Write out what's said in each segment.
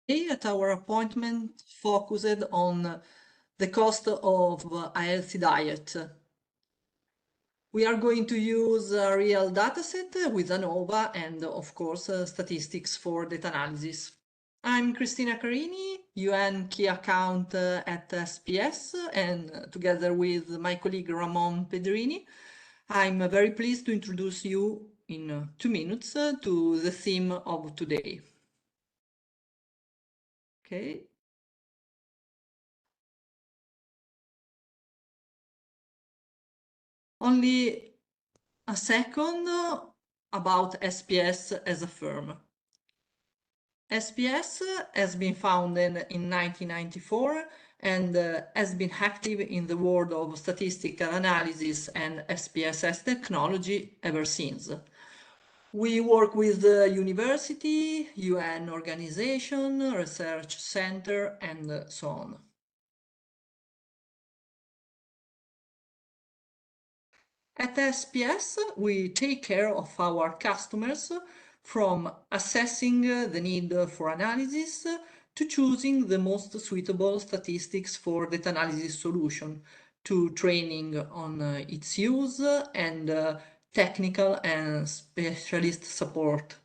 At our appointment focused on the cost of a healthy diet. We are going to use a real dataset with ANOVA and, of course, statistics for data analysis. I'm Cristina Carini, UN Key Account at SPS, and together with my colleague Ramon Pedrini, I'm very pleased to introduce you in 2 minutes to the theme of today. Okay. Only a second about SPS as a firm. SPS has been founded in 1994 and has been active in the world of statistical analysis and SPSS technology ever since. We work with the university, UN organization, research center, and so on. At SPS, we take care of our customers from assessing the need for analysis to choosing the most suitable statistics for data analysis solution, to training on its use and technical and specialist support.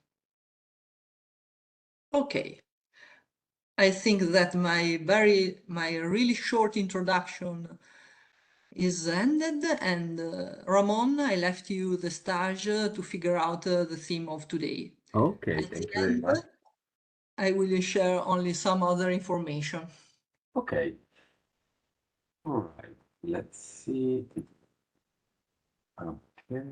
Okay, I think that my really short introduction is ended, and Ramon, I left you the stage to figure out the theme of today. Okay, At thank the you very end, much. I will share only some other information. Okay. All right, let's see. Okay.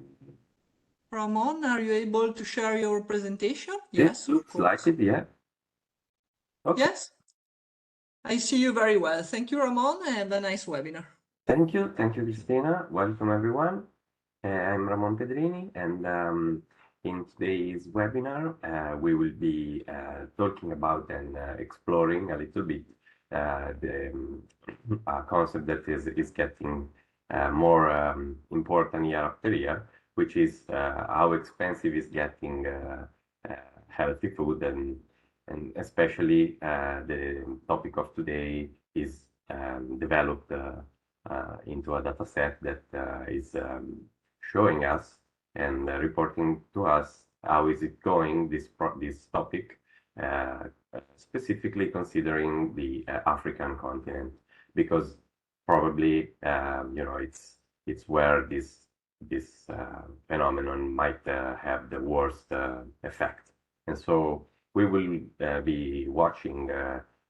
Ramon, are you able to share your presentation? This Yes, of looks like course. it, yeah. Okay. Yes, I see you very well. Thank you, Ramon, and a nice webinar. Thank you, Cristina. Welcome, everyone. I'm Ramon Pedrini, and in today's webinar, we will be talking about and exploring a little bit the concept that is getting more important year after year, which is how expensive is getting healthy food, and especially the topic of today is developed into a data set that is showing us and reporting to us how is it going, this topic, specifically considering the African continent, because probably it's where this phenomenon might have the worst effect. And so we will be watching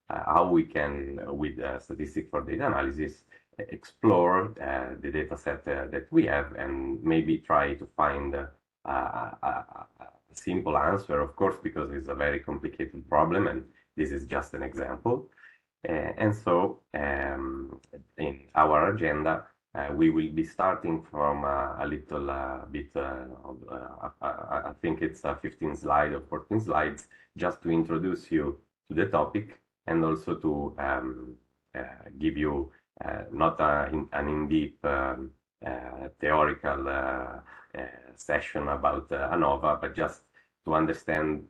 how we can, with statistics for data analysis, explore the data set that we have and maybe try to find a simple answer, of course, because it's a very complicated problem, and this is just an example. And so in our agenda, we will be starting from a little bit I think it's 15 slides or 14 slides, just to introduce you to the topic and also to give you not an in-depth theoretical session about ANOVA, but just to understand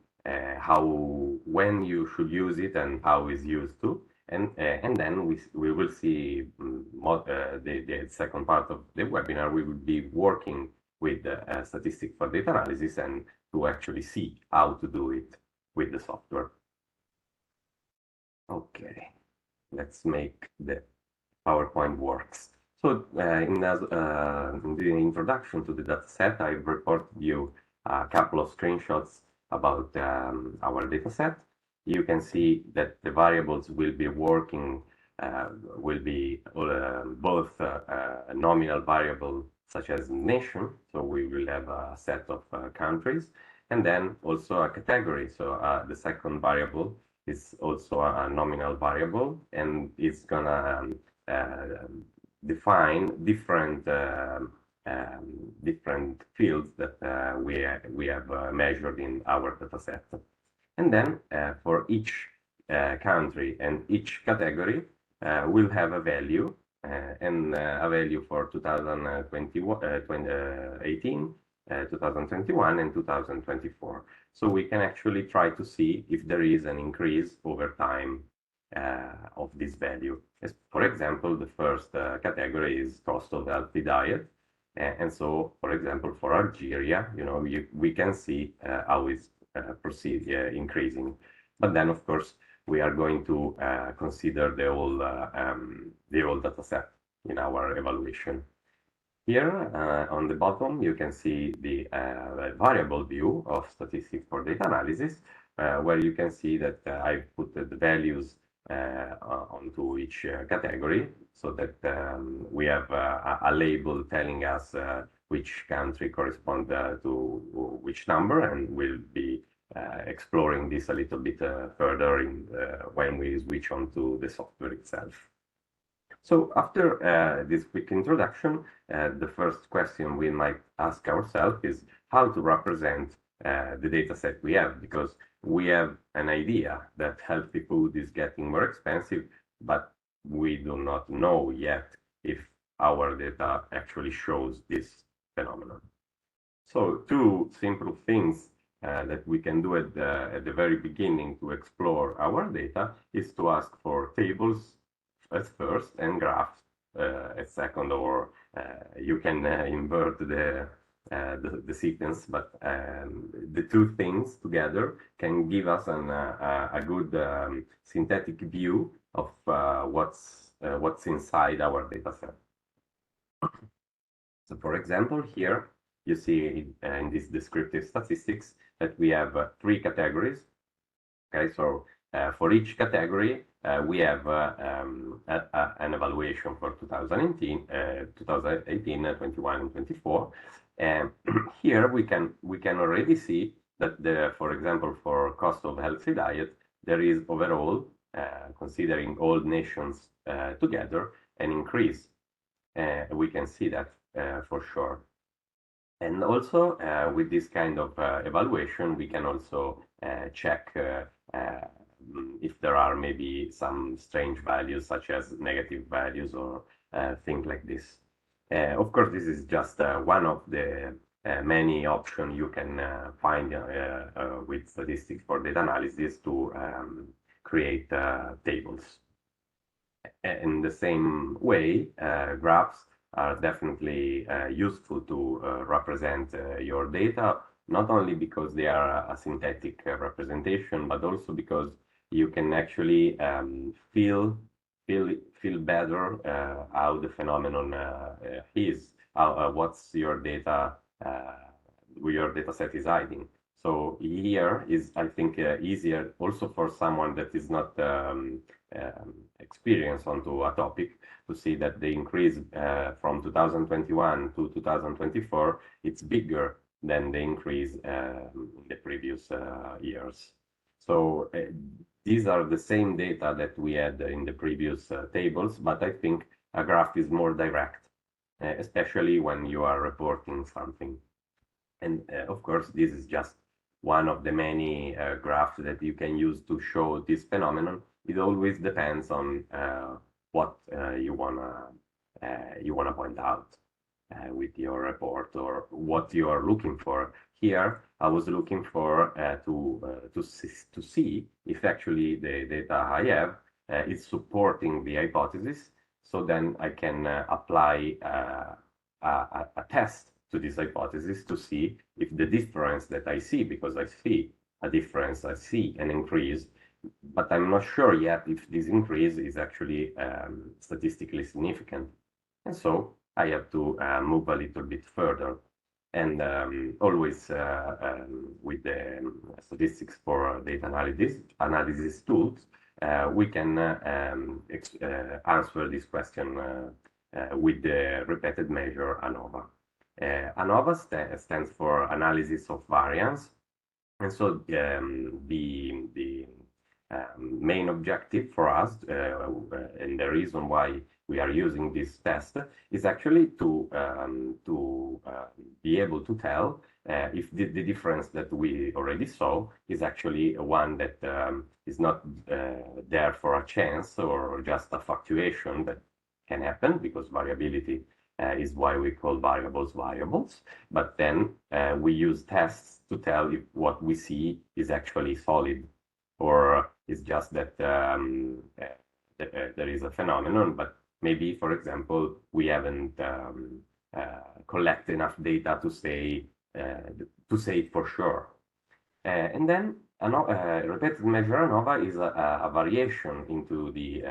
when you should use it and how it's used to. And then we will see the second part of the webinar. We will be working with statistics for data analysis and to actually see how to do it with the software. Okay, let's make the PowerPoint works. So in the introduction to the dataset, I've reported you a couple of screenshots about our dataset. You can see that the variables will be working, will be both a nominal variable such as nation, so we will have a set of countries, and then also a category. So the second variable is also a nominal variable, and it's gonna define different fields that we have measured in our dataset. And then for each country and each category, we'll have a value, and a value for 2018, 2021 and 2024. So we can actually try to see if there is an increase over time of this value. For example, the first category is cost of healthy diet. And so, for example, for Algeria, we can see how it's increasing. But then, of course, we are going to consider the whole data set in our evaluation. Here on the bottom, you can see the variable view of statistics for data analysis, where you can see that I put the values onto each category so that we have a label telling us which country corresponds to which number, and we'll be exploring this a little bit further when we switch on to the software itself. So after this quick introduction, the first question we might ask ourselves is how to represent the data set we have, because we have an idea that healthy food is getting more expensive, but we do not know yet if our data actually shows this phenomenon. So two simple things that we can do at the very beginning to explore our data is to ask for tables at first and graphs at second, or you can invert the sequence, but the two things together can give us a good synthetic view of what's inside our data set. So, for example, here you see in this descriptive statistics that we have three categories. Okay, so for each category, we have an evaluation for 2018, 21, and 24. And here we can already see that for example, for cost of healthy diet, there is overall, considering all nations together, an increase. We can see that for sure. And also with this kind of evaluation, we can also check if there are maybe some strange values, such as negative values or things like this. Of course, this is just one of the many options you can find with statistics for data analysis to create tables. In the same way, graphs are definitely useful to represent your data, not only because they are a synthetic representation, but also because you can actually feel better how the phenomenon is, what's your data set is hiding. So here is, I think, easier also for someone that is not experienced onto a topic to see that the increase from 2021 to 2024, it's bigger than the increase in the previous years. So these are the same data that we had in the previous tables, but I think a graph is more direct, especially when you are reporting something. And of course, this is just one of the many graphs that you can use to show this phenomenon. It always depends on what you wanna point out with your report, or what you are looking for. Here, I was looking for to see if actually the data I have is supporting the hypothesis. So then I can apply a test to this hypothesis to see if the difference that I see, because I see a difference, I see an increase, but I'm not sure yet if this increase is actually statistically significant. And so I have to move a little bit further. And always with the statistics for data analysis tools, we can answer this question with the repeated measure ANOVA. ANOVA stands for analysis of variance. And so the main objective for us, and the reason why we are using this test, is actually to be able to tell if the difference that we already saw is actually one that is not there for a chance or just a fluctuation that can happen, because variability is why we call variables variables. But then we use tests to tell if what we see is actually solid, or it's just that there is a phenomenon, but maybe, for example, we haven't collected enough data to say it for sure. And then repeated measure ANOVA is a variation into the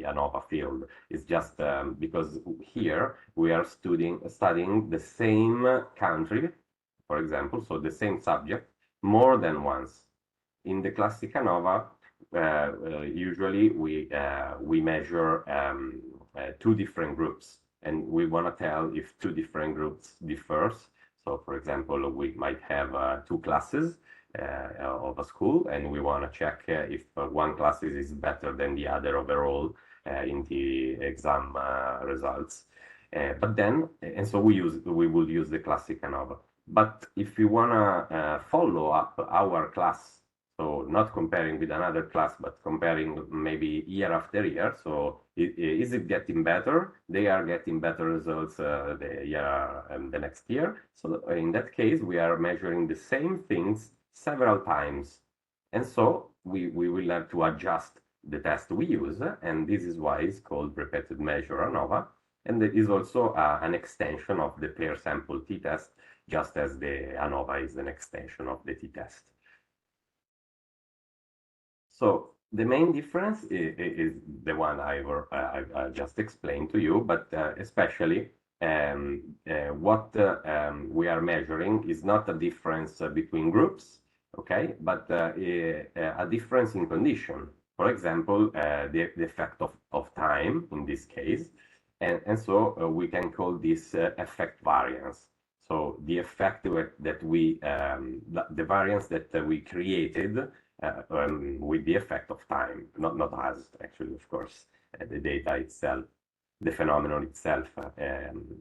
ANOVA field. It's just because here we are studying the same country, for example, so the same subject more than once. In the classic ANOVA, usually we measure two different groups, and we want to tell if two different groups differs. So, for example, we might have two classes of a school, and we want to check if one class is better than the other overall in the exam results. But then, and so we will use the classic ANOVA. But if we want to follow up our class, so not comparing with another class, but comparing maybe year after year. So is it getting better? They are getting better results the year and the next year. So in that case, we are measuring the same things several times. And so we will have to adjust the test we use. And this is why it's called repeated measure ANOVA. And it is also an extension of the pair sample t-test, just as the ANOVA is an extension of the t-test. So the main difference is the one I just explained to you, but especially what we are measuring is not a difference between groups, okay, but a difference in condition. For example, the effect of time in this case, and so we can call this effect variance. So the effect that we, the variance that we created with the effect of time, not us, actually, of course, the data itself, the phenomenon itself.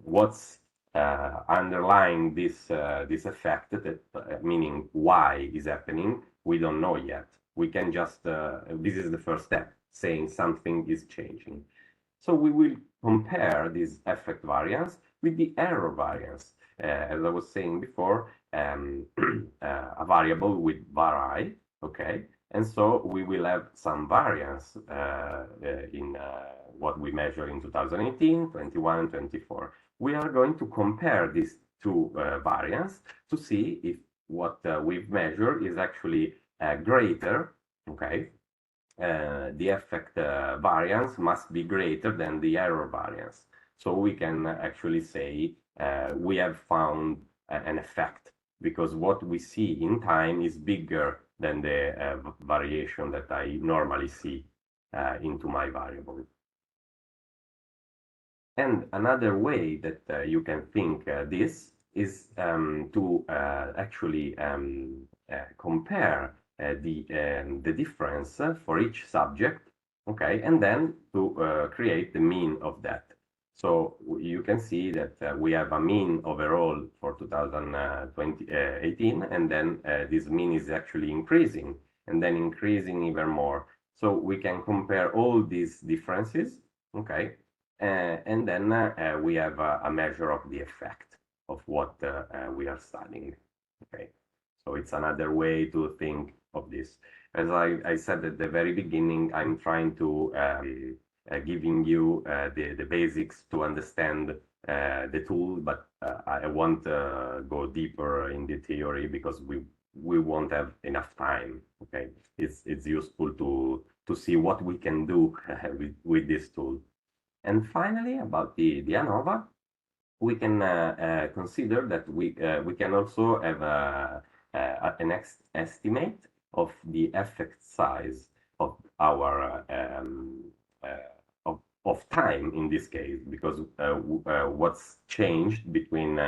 What's underlying this effect, that, meaning why is happening, we don't know yet. We can just, this is the first step, saying something is changing. So we will compare this effect variance with the error variance. As I was saying before, a variable will vary, okay? And so we will have some variance in what we measure in 2018, 21, and 24. We are going to compare these two variants to see if what we've measured is actually greater, okay? The effect variance must be greater than the error variance. So we can actually say we have found an effect, because what we see in time is bigger than the variation that I normally see into my variable. And another way that you can think this is to actually compare the difference for each subject, okay, and then to create the mean of that. So you can see that we have a mean overall for 2018, and then this mean is actually increasing, and then increasing even more. So we can compare all these differences, okay, and then we have a measure of the effect of what we are studying, okay. So it's another way to think of this. As I said at the very beginning, I'm trying to giving you the basics to understand the tool, but I won't go deeper in the theory because we won't have enough time. Okay, it's useful to see what we can do with this tool. And finally, about the ANOVA, we can consider that we can also have an estimate of the effect size of our of time in this case, because what's changed between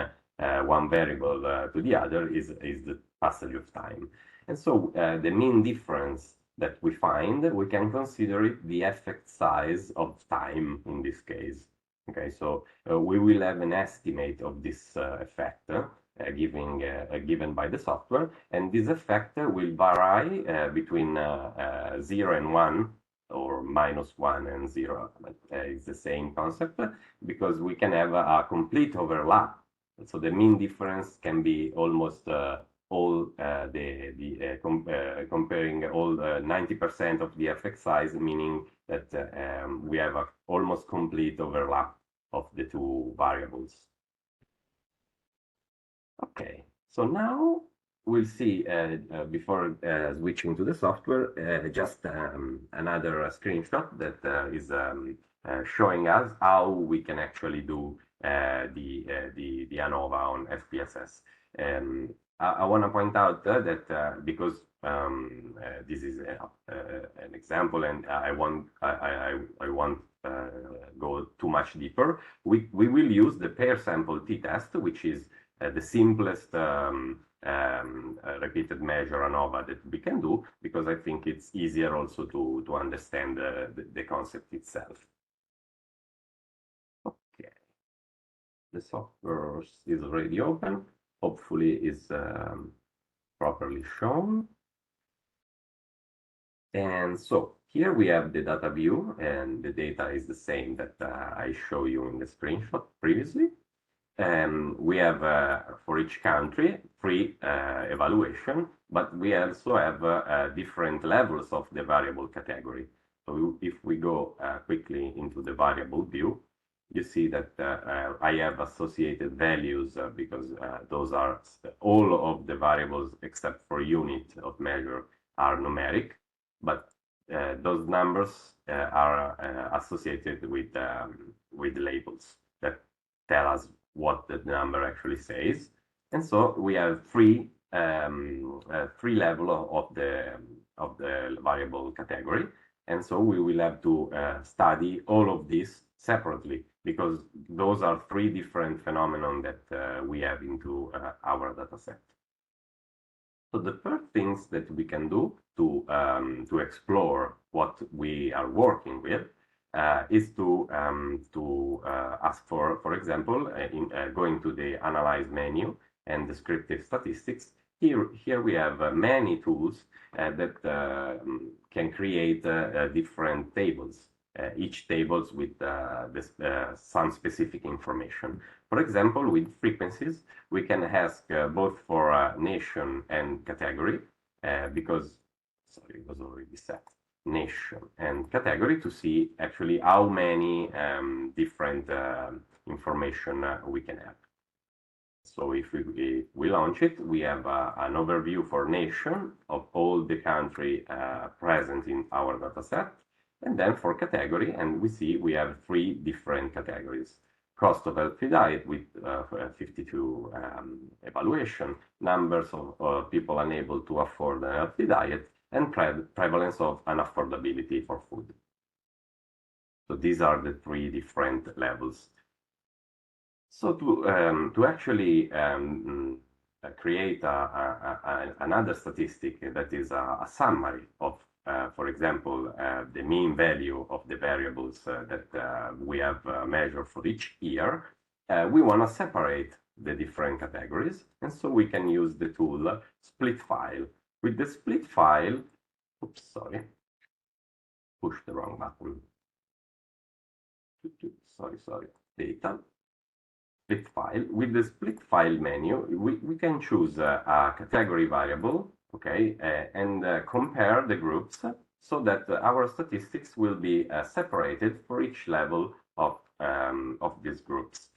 one variable to the other is the passage of time. And so the mean difference that we find, we can consider it the effect size of time in this case. Okay, so we will have an estimate of this effect given by the software, and this effect will vary between 0 and 1. or -1 and 0. But it's the same concept because we can have a complete overlap. So the mean difference can be almost all comparing all 90% of the effect size, meaning that we have a almost complete overlap of the two variables. Okay, so now we'll see, before switching to the software, just another screenshot that is showing us how we can actually do the ANOVA on SPSS. I want to point out that because this is an example, and I won't go too much deeper. We will use the pair sample t-test, which is the simplest repeated measure ANOVA that we can do, because I think it's easier also to understand the concept itself. Okay, the software is already open. Hopefully is properly shown. And so here we have the data view, and the data is the same that I showed you in the screenshot previously. We have for each country free evaluation, but we also have different levels of the variable category. So if we go quickly into the variable view, you see that I have associated values because those are all of the variables except for unit of measure are numeric, but those numbers are associated with labels that tell us what the number actually says. And so we have three levels of the variable category. And so we will have to study all of this separately, because those are three different phenomena that we have into our data set. So the first things that we can do to explore what we are working with is to ask for example, going to the Analyze menu and Descriptive Statistics. Here we have many tools that can create different tables, each tables with some specific information. For example, with frequencies, we can ask both for nation and category, because, sorry, it was already set, nation and category, to see actually how many different information we can have. So if we launch it, we have an overview for nation of all the country present in our data set. And then for category, and we see we have three different categories. Cost of healthy diet with 52 evaluation, numbers of people unable to afford a healthy diet, and prevalence of unaffordability for food. So these are the three different levels. So to actually create another statistic that is a summary of, for example, the mean value of the variables that we have measured for each year, we want to separate the different categories. And so we can use the tool split file. With the split file, oops, sorry, push the wrong button. Sorry, data. Split file. With the split file menu, we can choose a category variable, okay, and compare the groups so that our statistics will be separated for each level of these groups.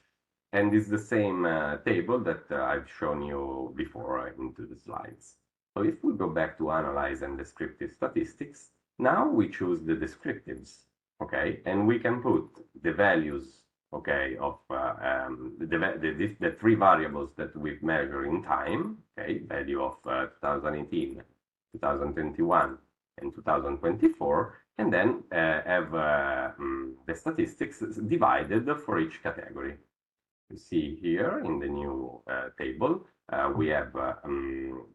And it's the same table that I've shown you before into the slides. So if we go back to Analyze and Descriptive Statistics, now we choose the descriptives, okay, and we can put the values, okay, of the three variables that we've measured in time, okay, value of 2018, 2021, and 2024, and then have the statistics divided for each category. You see here in the new table, we have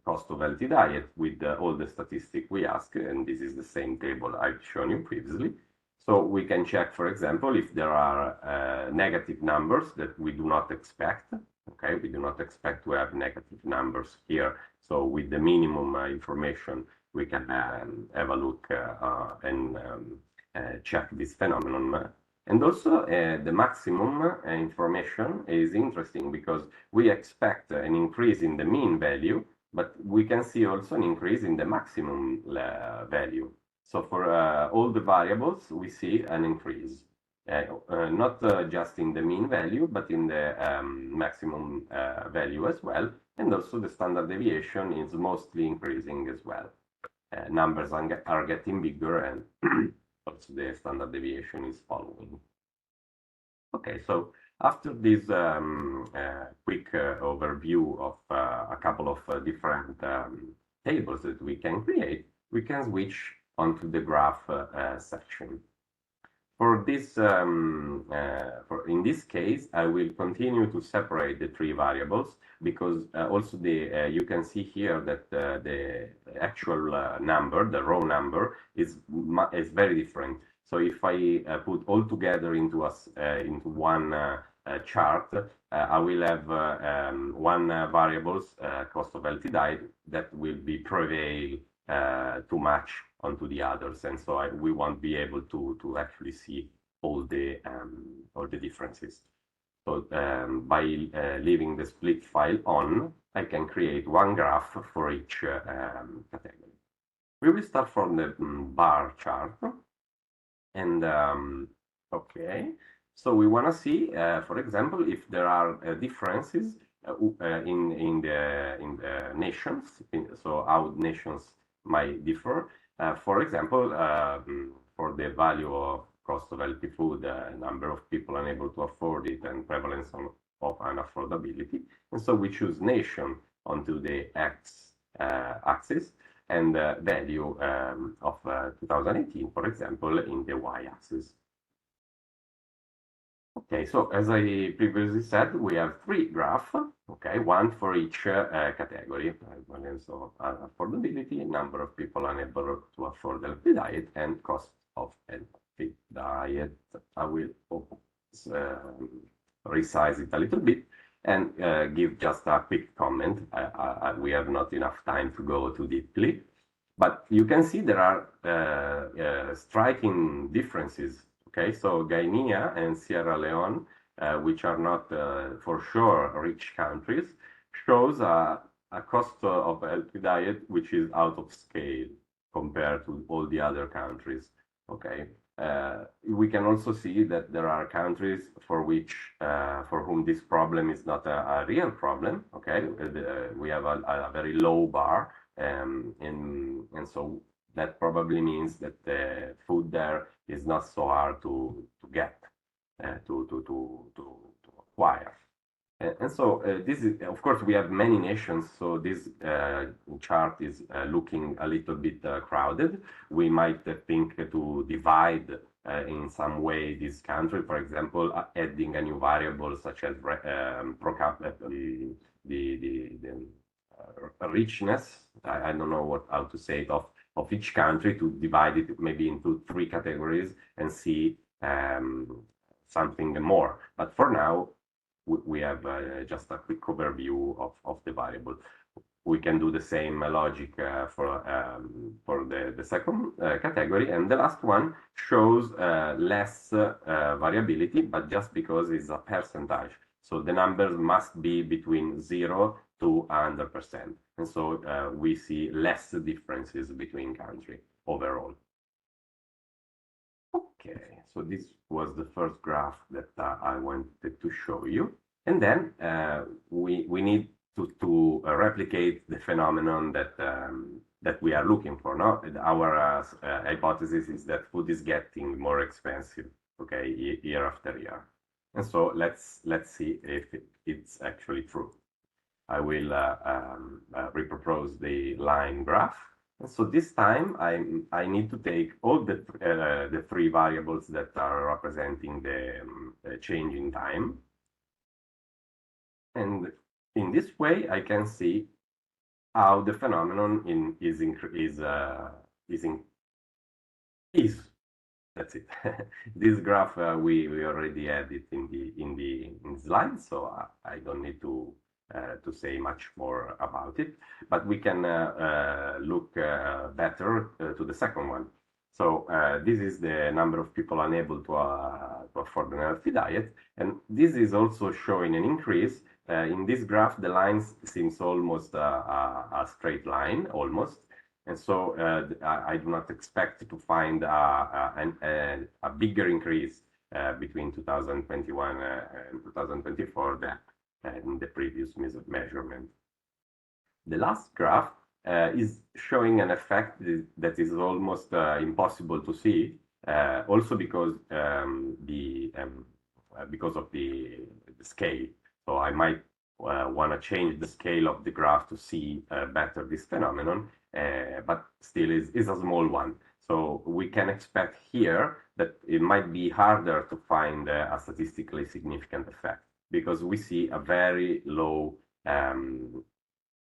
cost of healthy diet with all the statistics we ask, and this is the same table I've shown you previously. So we can check, for example, if there are negative numbers that we do not expect. Okay, we do not expect to have negative numbers here. So with the minimum information, we can have a look and check this phenomenon. And also the maximum information is interesting because we expect an increase in the mean value, but we can see also an increase in the maximum value. So for all the variables, we see an increase, not just in the mean value, but in the maximum value as well. And also the standard deviation is mostly increasing as well. Numbers are getting bigger and also the standard deviation is following. Okay, so after this quick overview of a couple of different tables that we can create, we can switch onto the graph section. For this, in this case, I will continue to separate the three variables because also you can see here that the actual number, the raw number, is very different. So if I put all together into one chart, I will have one variable's cost of healthy diet that will be prevail to match onto the others, and so we won't be able to actually see all the differences. So by leaving the split file on, I can create one graph for each category. We will start from the bar chart, and okay, so we want to see, for example, if there are differences in the nations, so how nations might differ. For example, for the value of cost of healthy food, number of people unable to afford it, and prevalence of unaffordability. And so we choose nation onto the X axis and value of 2018, for example, in the Y-axis. Okay, so as I previously said, we have three graphs, okay, one for each category, prevalence of affordability, number of people unable to afford a healthy diet, and cost of healthy diet. I will resize it a little bit and give just a quick comment. We have not enough time to go too deeply, but you can see there are striking differences. Okay, so Guinea and Sierra Leone, which are not for sure rich countries, shows a cost of healthy diet which is out of scale compared to all the other countries. Okay, we can also see that there are countries for whom this problem is not a real problem. Okay, we have a very low bar, and so that probably means that the food there is not so hard to get, to acquire. And so this is, of course, we have many nations, so this chart is looking a little bit crowded. We might think to divide in some way this country, for example, adding a new variable such as the richness, I don't know how to say it, of each country, to divide it maybe into three categories and see something more. But for now, we have just a quick overview of the variable. We can do the same logic for the second category, and the last one shows less variability, but just because it's a percentage. So the numbers must be between 0 to 100%. And so we see less differences between countries overall. Okay, so this was the first graph that I wanted to show you. And then we need to replicate the phenomenon that we are looking for. No? Our hypothesis is that food is getting more expensive, okay, year after year. And so let's see if it's actually true. I will repropose the line graph. And so this time I need to take all the three variables that are representing the change in time. And in this way, I can see how the phenomenon is that's it. This graph we already had it in the slide, so I don't need to say much more about it. But we can look better to the second one. So this is the number of people unable to afford an healthy diet, and this is also showing an increase. In this graph, the lines seems almost a straight line, almost, and so I do not expect to find a bigger increase between 2021 and 2024 than in the previous measurement. The last graph is showing an effect that is almost impossible to see, also because of the scale. So I might want to change the scale of the graph to see better this phenomenon, but still is a small one. So we can expect here that it might be harder to find a statistically significant effect because we see a very low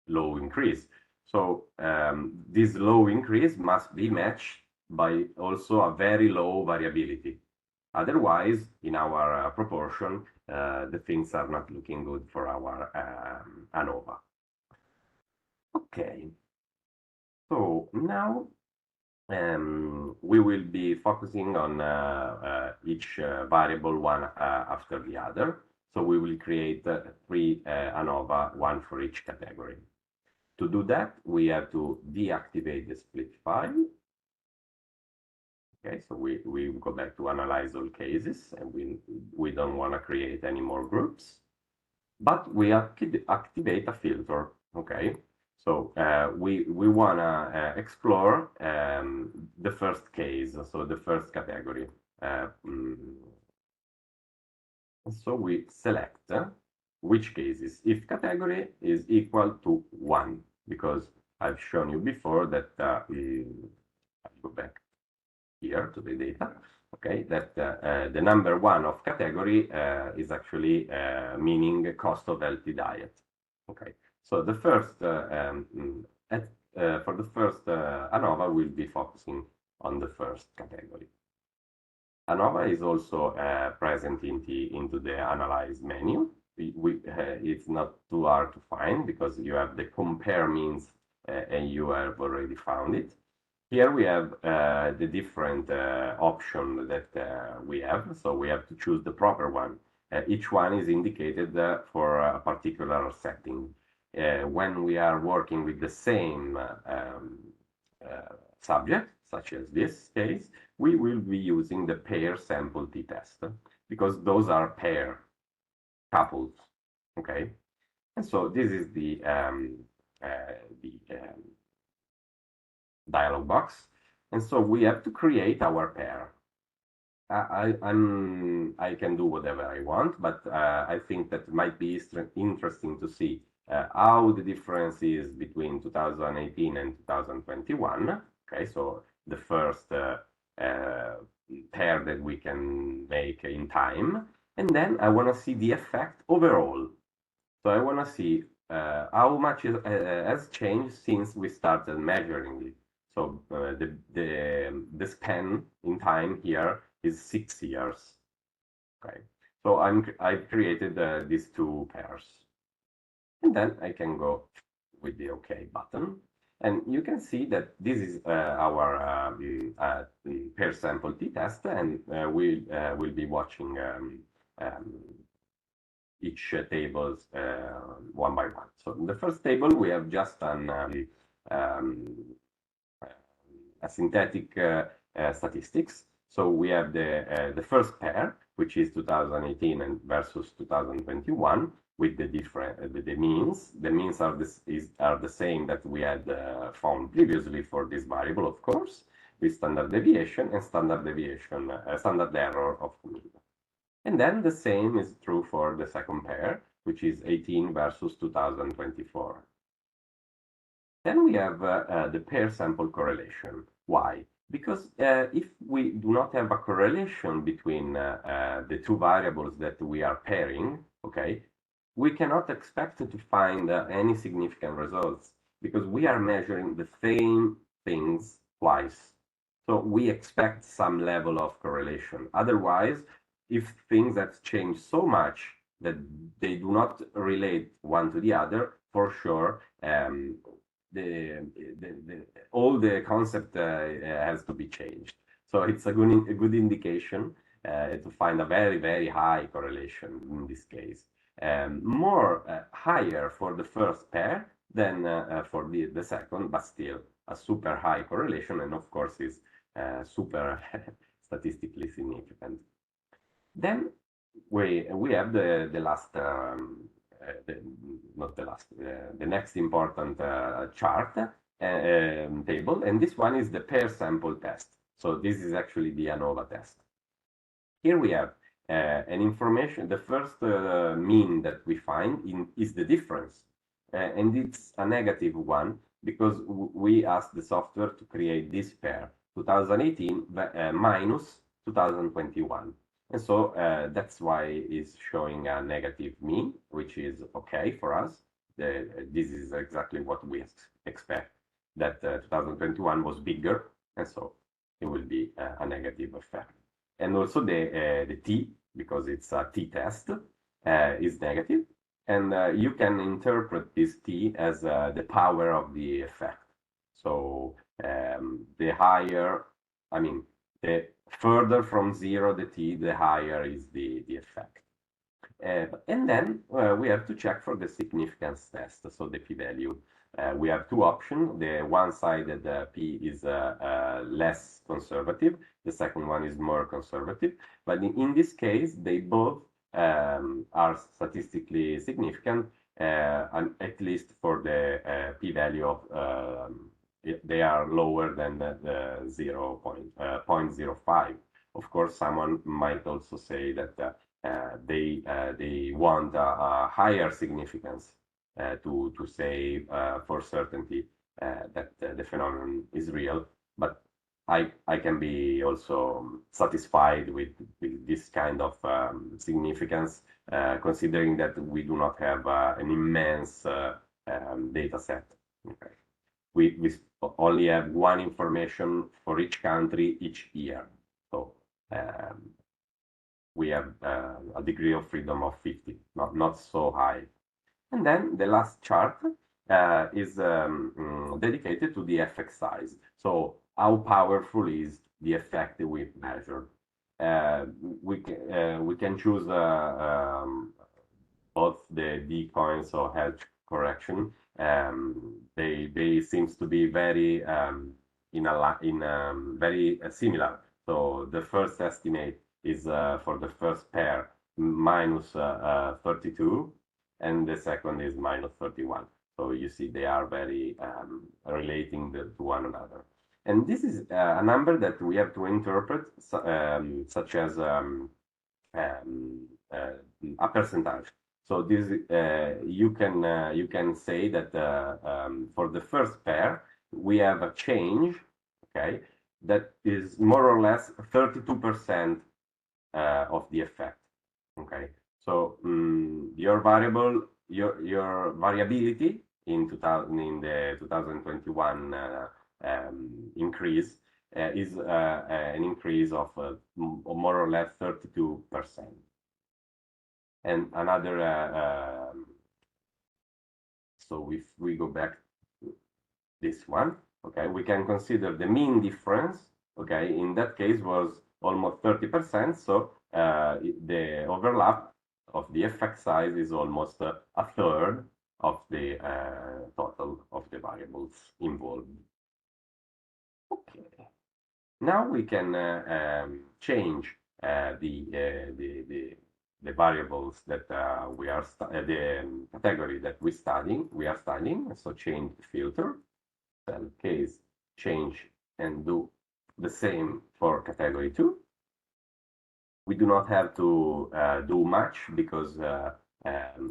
increase. So this low increase must be matched by also a very low variability. Otherwise, in our proportion, the things are not looking good for our ANOVA. Okay, so now we will be focusing on each variable one after the other. So we will create 3 ANOVA, one for each category. To do that, we have to deactivate the split file. Okay, so we go back to analyze all cases, and we don't want to create any more groups, but we activate a filter. Okay, so we want to explore the first case, so the first category. So we select which cases if category is equal to 1, because I've shown you before that I go back here to the data, okay, that the number 1 of category is actually meaning cost of healthy diet. Okay, so the first for the first ANOVA, we'll be focusing on the first category. ANOVA is also present into the analyze menu. It's not too hard to find because you have the compare means and you have already found it. Here we have the different option that we have, so we have to choose the proper one. Each one is indicated for a particular setting. When we are working with the same subject, such as this case, we will be using the pair sample t-test because those are pair couples. Okay, and so this is the dialog box, and so we have to create our pair. I can do whatever I want, but I think that might be interesting to see how the difference is between 2018 and 2021. Okay, so the first pair that we can make in time, and then I want to see the effect overall. So I want to see how much has changed since we started measuring it. So the span in time here is 6 years. Okay, so I've created these 2 pairs, and then I can go with the OK button, and you can see that this is our pair sample t-test, and we'll be watching each tables one by one. So in the first table, we have just a synthetic statistics. So we have the first pair, which is 2018 and versus 2021, with the means. The means are the same that we had found previously for this variable, of course, with standard deviation and standard error of the mean. And then the same is true for the second pair, which is 18 versus 2024. Then we have the pair sample correlation. Why? Because if we do not have a correlation between the 2 variables that we are pairing, okay, we cannot expect to find any significant results because we are measuring the same things twice. So we expect some level of correlation. Otherwise, if things have changed so much that they do not relate one to the other, for sure, all the concept has to be changed. So it's a good indication to find a very, very high correlation in this case. More higher for the first pair than for the second, but still a super high correlation, and of course is super statistically significant. Then we have the last, not the last, the next important chart table, and this one is the pair sample test. So this is actually the ANOVA test. Here we have an information. The first mean that we find is the difference, and it's a negative one because we asked the software to create this pair 2018 minus 2021. And so that's why it's showing a negative mean, which is okay for us. This is exactly what we expect, that 2021 was bigger, and so it will be a negative effect. And also the t, because it's a t-test, is negative. And you can interpret this t as the power of the effect. So the higher, I mean, the further from zero the t, the higher is the effect. And then we have to check for the significance test, so the p-value. We have two options. The one-sided p is less conservative. The second one is more conservative. But in this case, they both are statistically significant, at least for the p-value of they are lower than the 0.05. Of course, someone might also say that they want a higher significance to say for certainty that the phenomenon is real. But I can be also satisfied with this kind of significance, considering that we do not have an immense data set. Okay. We only have one information for each country each year. So we have a degree of freedom of 50, not so high. And then the last chart is dedicated to the effect size. So how powerful is the effect that we've measured? We can choose both the D coins or hedge correction. They seems to be very very similar. So the first estimate is for the first pair minus 32, and the second is minus 31. So you see they are very relating to one another. And this is a number that we have to interpret, such as a percentage. So this you can say that for the first pair we have a change, okay, that is more or less 32% of the effect. Okay, so your variability in the 2021 increase is an increase of more or less 32%. And another, so if we go back to this one, okay, we can consider the mean difference, okay, in that case was almost 30%, so the overlap of the effect size is almost a third of the total of the variables involved. Okay, now we can change the variables that we are the category that we are studying. So change the filter, cell case change, and do the same for category 2. We do not have to do much because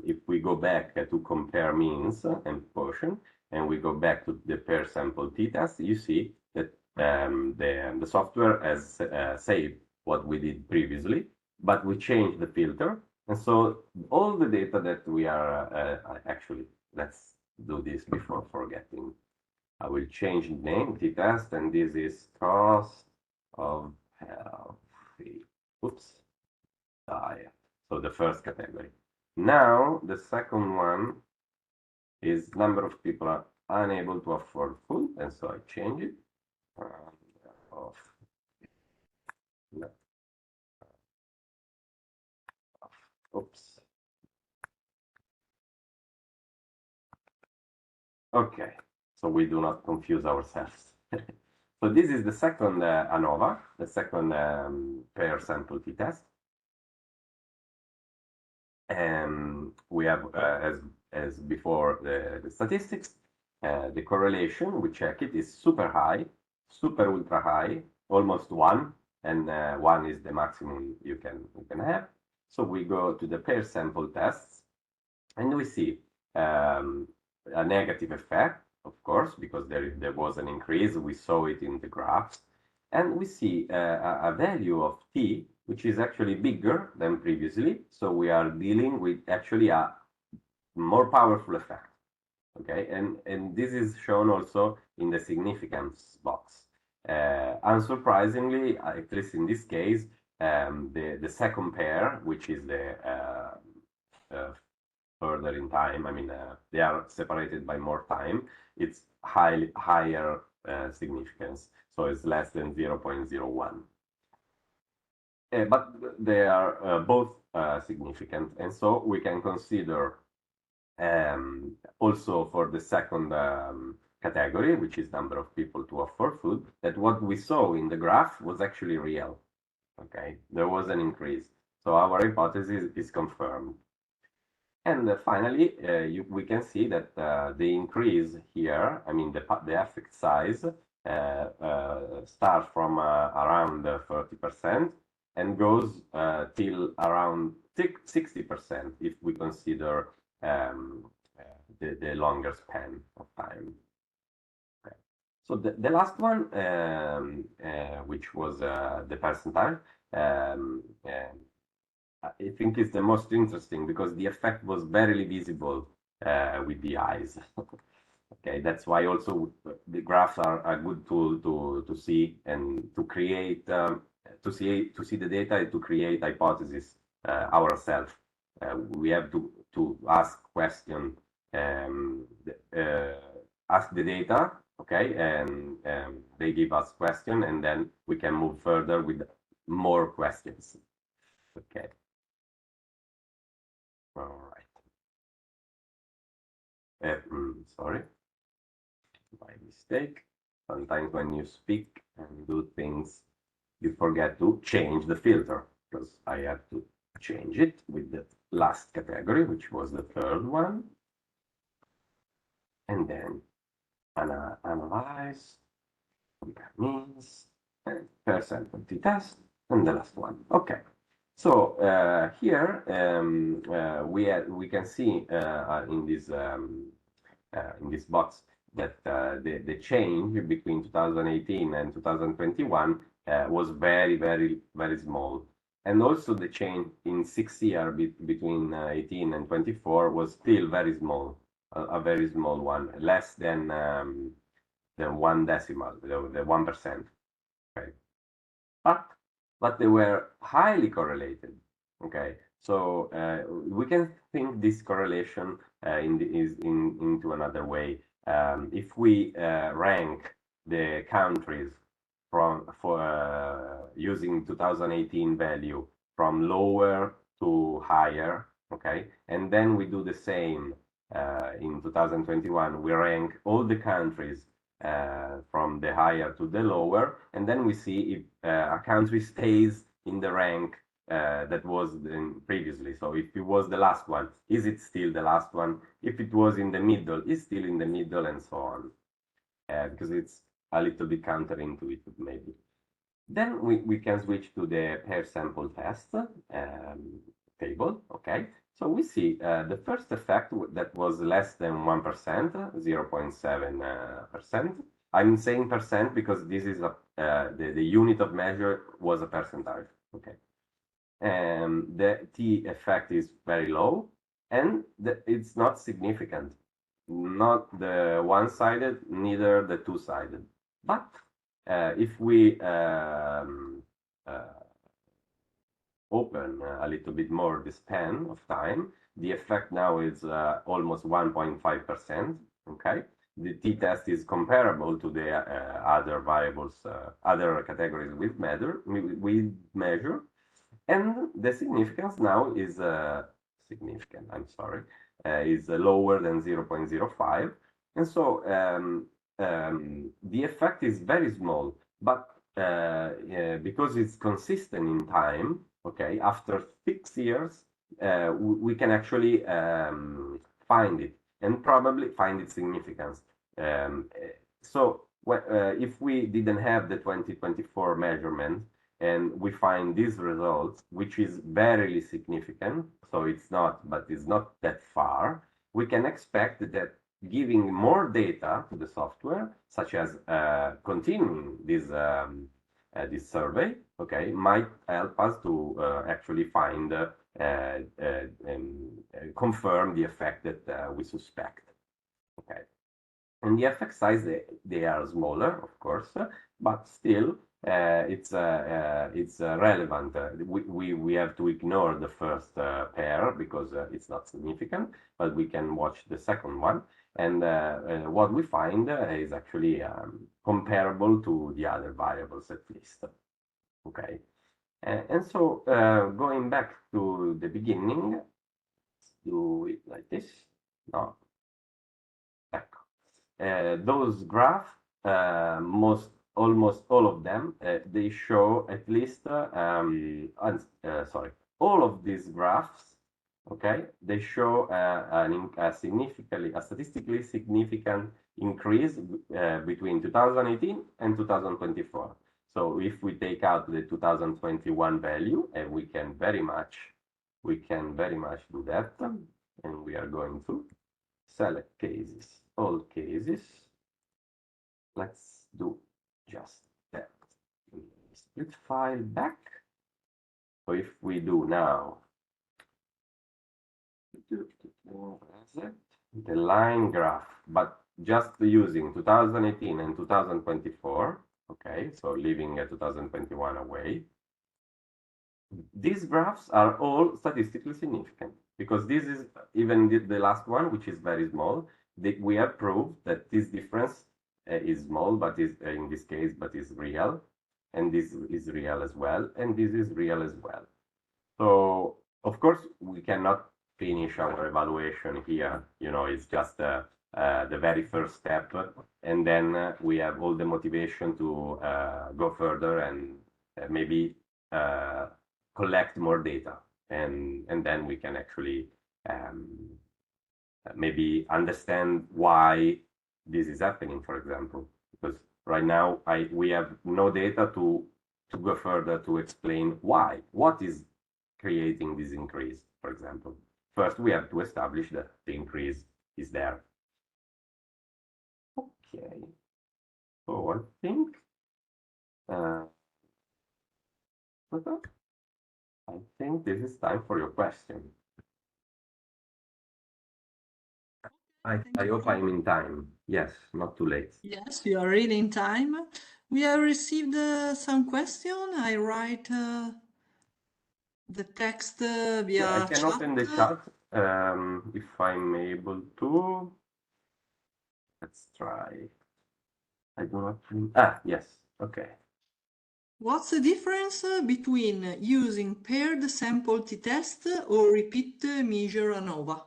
if we go back to compare means and quotient, and we go back to the pair sample t-test, you see that the software has saved what we did previously, but we changed the filter. And so all the data that we are actually, let's do this before forgetting. I will change the name, t-test, and this is cost of healthy, diet. So the first category. Now, the second one is number of people are unable to afford food, and so I change it. of no, oops. Okay, so we do not confuse ourselves. So this is the second ANOVA, the second pair sample t-test. We have, as before, the statistics. The correlation, we check it, is super high, super ultra high, almost 1, and 1 is the maximum you can have. So we go to the pair sample tests, and we see a negative effect, of course, because there was an increase. We saw it in the graphs. And we see a value of t, which is actually bigger than previously. So we are dealing with actually a more powerful effect. Okay, and this is shown also in the significance box. Unsurprisingly, at least in this case, the second pair, which is the further in time, I mean, they are separated by more time, it's higher significance, so it's less than 0.01. But they are both significant, and so we can consider also for the second category, which is number of people to offer food, that what we saw in the graph was actually real. Okay, there was an increase. So our hypothesis is confirmed. And finally, we can see that the increase here, I mean, the effect size starts from around 30% and goes till around 60% if we consider the longer span of time. Okay. So the last one, which was the percentile, I think is the most interesting because the effect was barely visible with the eyes. Okay, that's why also the graphs are a good tool to see and to create to see the data and to create hypotheses ourselves. We have to ask question, ask the data, okay, and they give us question, and then we can move further with more questions. Okay. All right. Sorry, my mistake. Sometimes when you speak and do things, you forget to change the filter, because I have to change it with the last category, which was the third one. And then analyze, compare means, and percent of the test, and the last one. Okay. So here we can see in this box that the change between 2018 and 2021 was very small, and also the change in 6 years between 18 and 24 was still very small, a very small one, less than the 1 decimal, the 1%. Okay, but they were highly correlated. Okay, so we can think this correlation into another way. If we rank the countries using 2018 value from lower to higher, okay, and then we do the same in 2021, we rank all the countries from the higher to the lower, and then we see if a country stays in the rank that was previously. So if it was the last one, is it still the last one? If it was in the middle, is still in the middle, and so on, because it's a little bit counterintuitive maybe. Then we can switch to the pair sample test table. Okay, so we see the first effect that was less than 1%, 0.7%. I'm saying percent because this is the unit of measure was a percentage. Okay, and the t effect is very low, and it's not significant, not the one-sided, neither the two-sided. But if we open a little bit more the span of time, the effect now is almost 1.5%. Okay, the t-test is comparable to the other variables, other categories with measure, and the significance now is significant. I'm sorry, is lower than 0.05, and so the effect is very small, but because it's consistent in time, okay, after 6 years, we can actually find it and probably find its significance. So if we didn't have the 2024 measurement and we find these results, which is very significant, so it's not, but it's not that far, we can expect that giving more data to the software, such as continuing this survey, okay, might help us to actually find confirm the effect that we suspect. Okay, and the effect size they are smaller, of course, but still it's relevant. We have to ignore the first pair because it's not significant, but we can watch the second one. And what we find is actually comparable to the other variables at least. Okay, and so going back to the beginning, let's do it like this. No, those graphs, almost all of them, they show at least, sorry, all of these graphs, okay, they show a statistically significant increase between 2018 and 2024. So if we take out the 2021 value, and we can very much do that, and we are going to select cases, all cases. Let's do just that. Split file back. So if we do now the line graph, but just using 2018 and 2024, okay, so leaving 2021 away, these graphs are all statistically significant, because this is even the last one, which is very small. We have proved that this difference is small, but is in this case, but is real, and this is real as well, and this is real as well. So of course we cannot finish our evaluation here. You know, it's just the very first step, and then we have all the motivation to go further and maybe collect more data, and then we can actually maybe understand why this is happening, for example, because right now we have no data to go further to explain what is creating this increase, for example. First, we have to establish that the increase is there. Okay, so I think this is time for your question. I hope I'm in time. Yes, not too late. Yes, you are really in time. We have received some question. I write the text via I can chat. open the chat if I'm able to. Let's try. I do not think. Yes. Okay. What's the difference between using paired sample t-test or repeat measure ANOVA?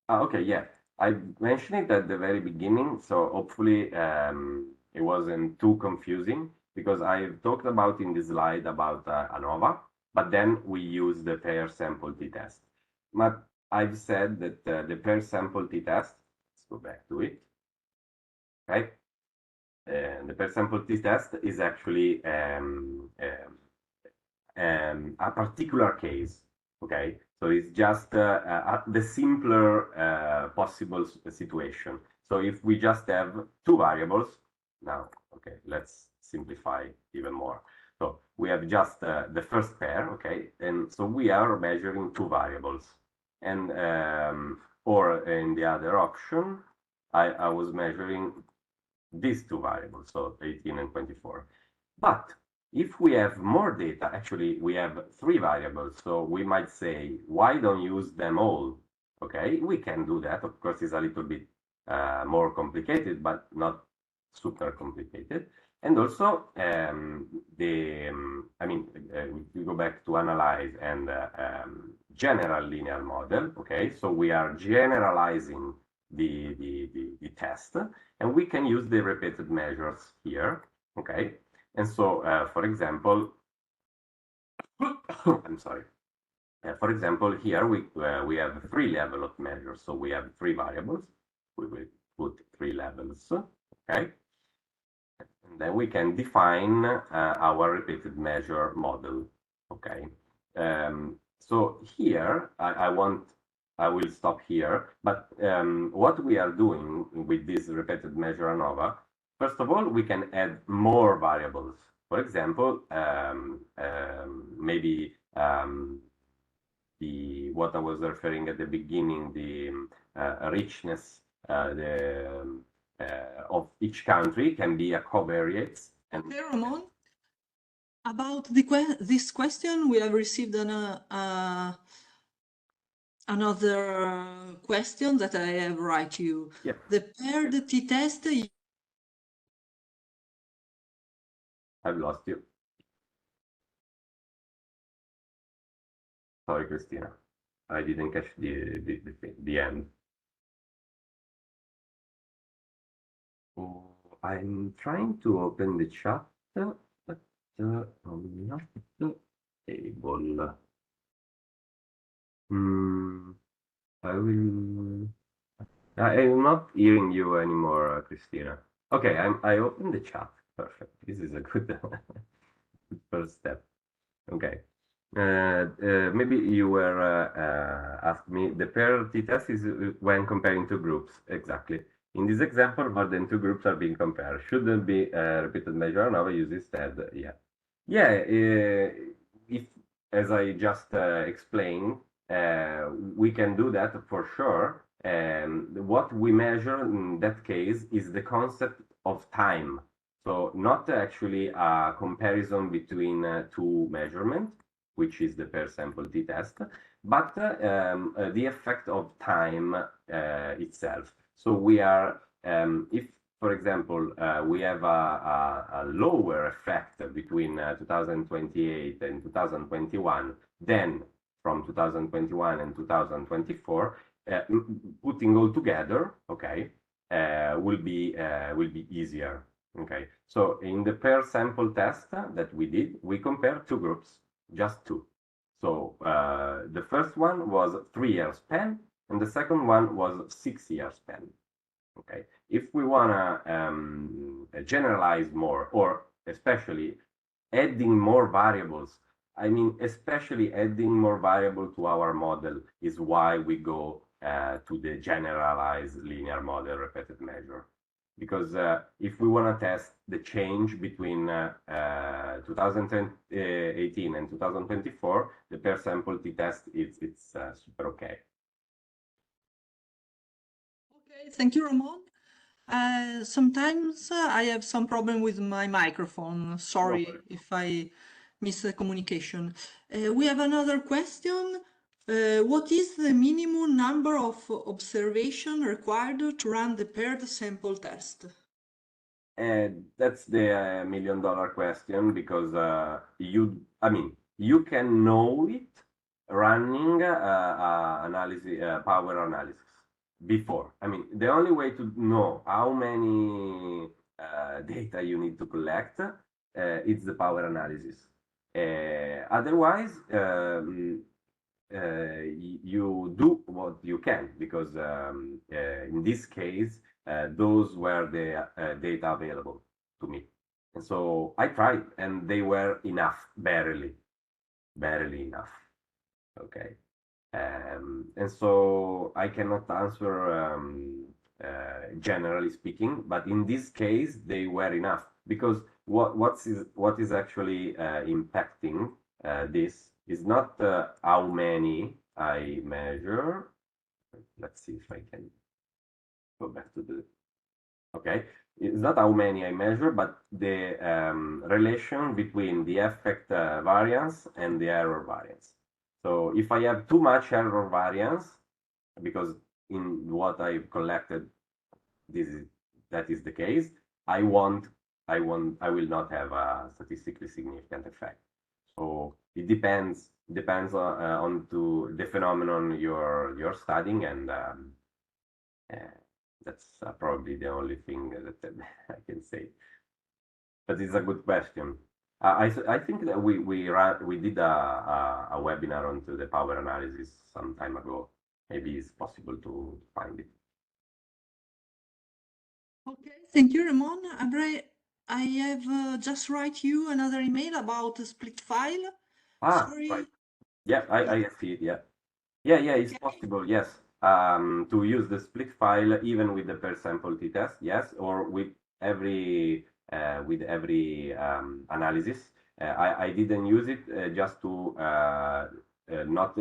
Okay, yeah. I mentioned it at the very beginning, so hopefully it wasn't too confusing, because I've talked about in the slide about ANOVA, but then we use the pair sample t-test. But I've said that the pair sample t-test, let's go back to it, okay? The pair sample t-test is actually a particular case, okay? So it's just the simpler possible situation. So if we just have two variables, now, okay, let's simplify even more. So we have just the first pair, okay? And so we are measuring two variables. And or in the other option, I was measuring these two variables, so 18 and 24. But if we have more data, actually we have three variables, so we might say, why don't use them all? Okay, we can do that. Of course, it's a little bit more complicated, but not super complicated. And also, I mean, if we go back to analyze and general linear model, okay, so we are generalizing the test, and we can use the repeated measures here, okay? And so, for example, I'm sorry. For example, here we have 3 levels of measures, so we have 3 variables. We will put 3 levels, okay? And then we can define our repeated measure model, okay? So here I will stop here, but what we are doing with this repeated measure ANOVA, first of all, we can add more variables. For example, maybe what I was referring at the beginning, the richness of each country can be a covariates. And Okay, Ramon. About this question, we have received another question that I have write you. yeah, The paired t-test. I've lost you. Sorry, Christina. I didn't catch the end. Oh, I'm trying to open the chat, but I'm not able. I will. I'm not hearing you anymore, Christina. Okay, I opened the chat. Perfect. This is a good first step. Okay. Maybe you were asking me, the parity test is when comparing two groups. Exactly. In this example, more than 2 groups are being compared. Shouldn't be repeated measure. Now I use instead. Yeah. Yeah. If, as I just explained, we can do that for sure. What we measure in that case is the concept of time. So not actually a comparison between 2 measurements, which is the per sample t-test, but the effect of time itself. So we are, if, for example, we have a lower effect between 2028 and 2021 than from 2021 and 2024, putting all together, okay, will be easier. Okay, so in the per sample test that we did, we compared 2 groups, just 2. So the first one was 3 years span, and the second one was 6 years span. Okay, if we wanna generalize more, or especially adding more variables, I mean, especially adding more variable to our model is why we go to the generalized linear model repeated measure. Because if we want to test the change between 2018 and 2024, the per sample t-test it's super okay. Okay, thank you, Ramon. Sometimes I have some problem with my microphone. Sorry if I miss the communication. We have another question. What is the minimum number of observation required to run the paired sample test? That's the $1,000,000 question, because you can know it running power analysis before. I mean, the only way to know how many data you need to collect is the power analysis. Otherwise, you do what you can, because in this case, those were the data available to me. And so I tried, and they were enough, barely enough. Okay. And so I cannot answer generally speaking, but in this case, they were enough, because what is actually impacting this is not how many I measure. Let's see if I can go back to the. Okay, it's not how many I measure, but the relation between the effect variance and the error variance. So if I have too much error variance, because in what I've collected that is the case, I will not have a statistically significant effect. So it depends on to the phenomenon you're studying, and that's probably the only thing that I can say. But it's a good question. I think that we did a webinar onto the power analysis some time ago. Maybe it's possible to find it. Okay, thank you, Ramon. I have just write you another email about a split file. Sorry. Right. Yeah, I see it. Yeah. Yeah, it's possible, yes. To use the split file even with the per sample t-test, yes, or with every analysis. I didn't use it just to not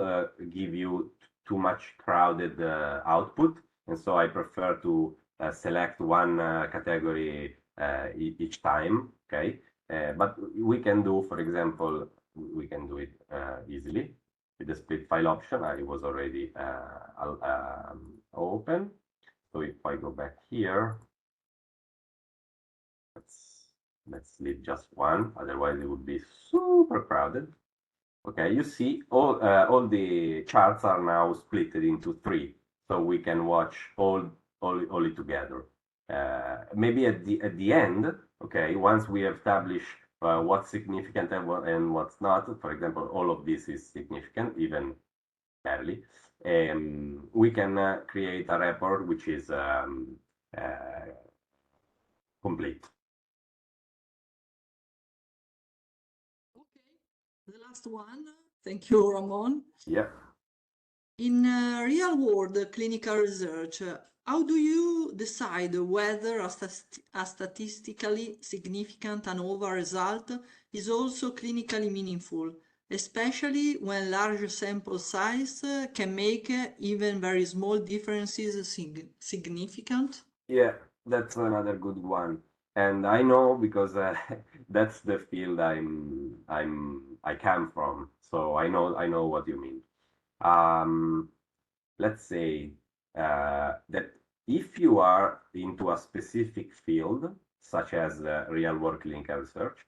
give you too much crowded output, and so I prefer to select one category each time. Okay, but we can do, for example, we can do it easily with the split file option. I was already open. So if I go back here, let's leave just one, otherwise it would be super crowded. Okay, you see all the charts are now split into three, so we can watch all it together. Maybe at the end, okay, once we establish what's significant and what's not, for example, all of this is significant, even barely, we can create a report which is complete. Okay, the last one. Thank you, Ramon. Yeah. In real-world clinical research, how do you decide whether a statistically significant ANOVA result is also clinically meaningful, especially when large sample size can make even very small differences significant? Yeah, that's another good one. And I know because that's the field I come from. So I know what you mean. Let's say that if you are into a specific field, such as real world clinical research,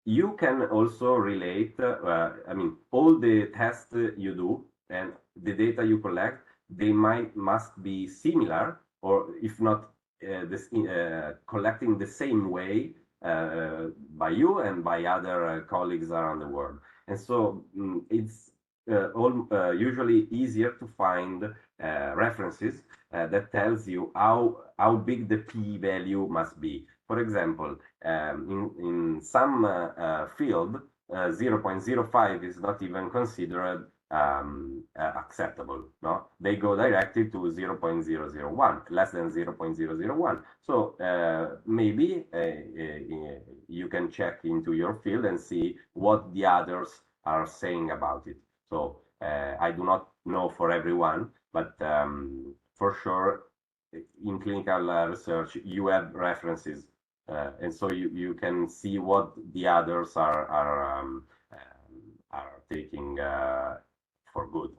you can also relate, I mean, all the tests you do and the data you collect, they must be similar, or if not collecting the same way by you and by other colleagues around the world. And so it's usually easier to find references that tells you how big the p-value must be. For example, in some field, 0.05 is not even considered acceptable. No, they go directly to 0.001, less than 0.001. So maybe you can check into your field and see what the others are saying about it. So I do not know for everyone, but for sure in clinical research you have references, and so you can see what the others are taking for good.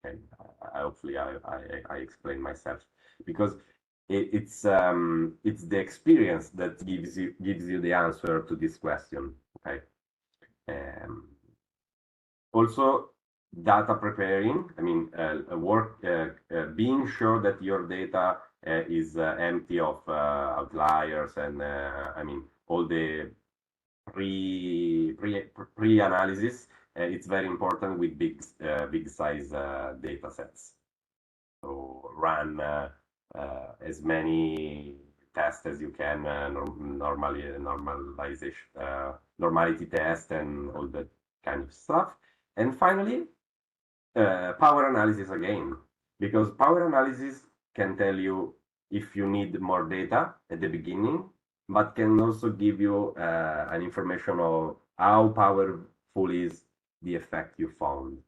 Okay, hopefully I explain myself, because it's the experience that gives you the answer to this question. Okay. Also, data preparing, I mean, being sure that your data is empty of outliers and I mean, all the pre-analysis. It's very important with big size data sets. So run as many tests as you can, normality test and all that kind of stuff. And finally, power analysis again, because power analysis can tell you if you need more data at the beginning, but can also give you an information of how powerful is the effect you found.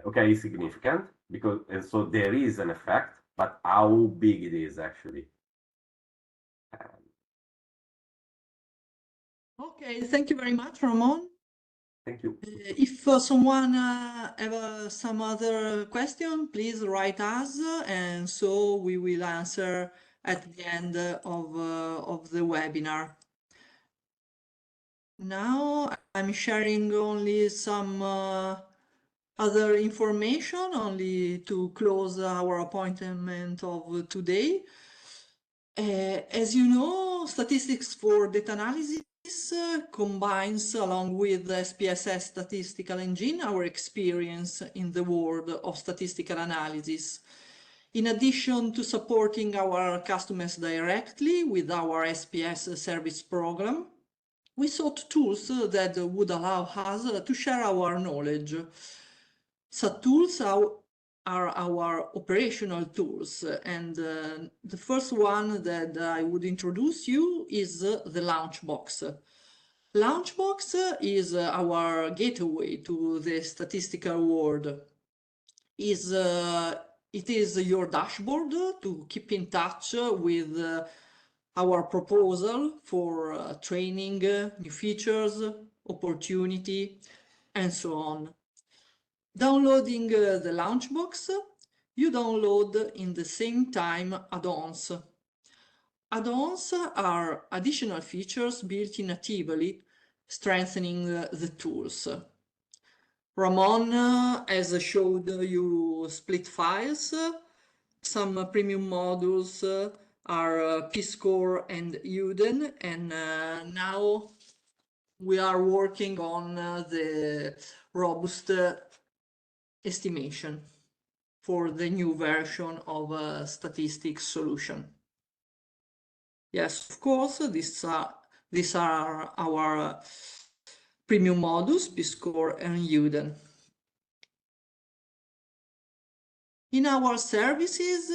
Okay, it's significant because, and so there is an effect, but how big it is actually. Okay, thank you very much, Ramon. Thank you. If someone have some other question, please write us, and so we will answer at the end of the webinar. Now I'm sharing only some other information, only to close our appointment of today. As you know, statistics for data analysis combines, along with the SPSS statistical engine, our experience in the world of statistical analysis. In addition to supporting our customers directly with our SPS service program, we sought tools that would allow us to share our knowledge. Such tools are our operational tools, and the first one that I would introduce you is the Launchbox. Launchbox is our gateway to the statistical world. It is your dashboard to keep in touch with our proposal for training, new features, opportunity, and so on. Downloading the Launchbox, you download in the same time add-ons. Add-ons are additional features built in natively, strengthening the tools. Ramon has showed you split files. Some premium modules are P-score and Uden, and now we are working on the robust estimation for the new version of a statistics solution. Yes, of course, these are our premium modules, P-score and Uden. In our services,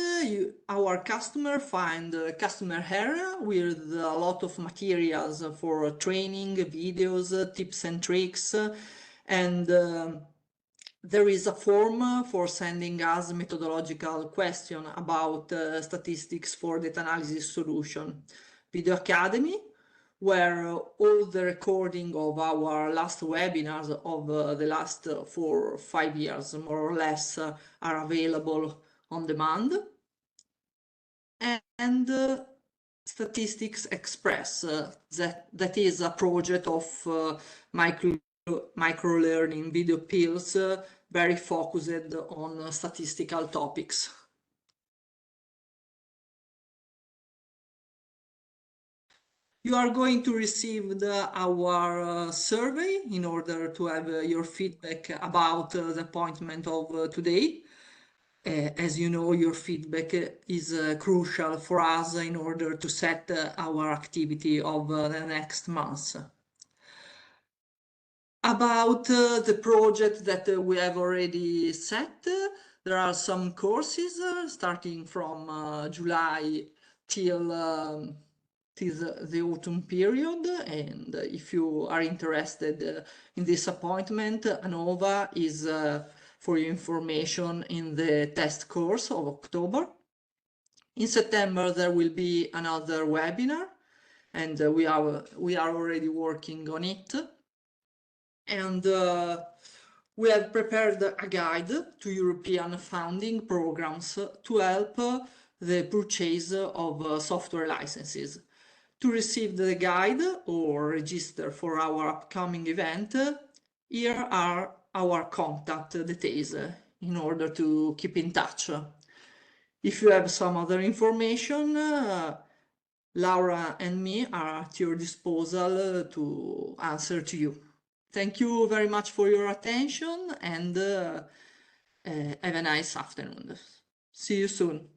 our customer find a customer area with a lot of materials for training, videos, tips and tricks, and there is a form for sending us methodological question about statistics for data analysis solution. Video Academy, where all the recording of our last webinars of the last 4 or 5 years, more or less, are available on demand. And Statistics Express, that is a project of micro-learning video pills, very focused on statistical topics. You are going to receive our survey in order to have your feedback about the appointment of today. As you know, your feedback is crucial for us in order to set our activity of the next month. About the project that we have already set, there are some courses starting from July till the autumn period, and if you are interested in this appointment, ANOVA is for your information in the test course of October. In September there will be another webinar, and we are already working on it, and we have prepared a guide to European funding programs to help the purchase of software licenses. To receive the guide or register for our upcoming event, here are our contact details in order to keep in touch. If you have some other information, Laura and me are at your disposal to answer to you. Thank you very much for your attention, and have a nice afternoon. See you soon.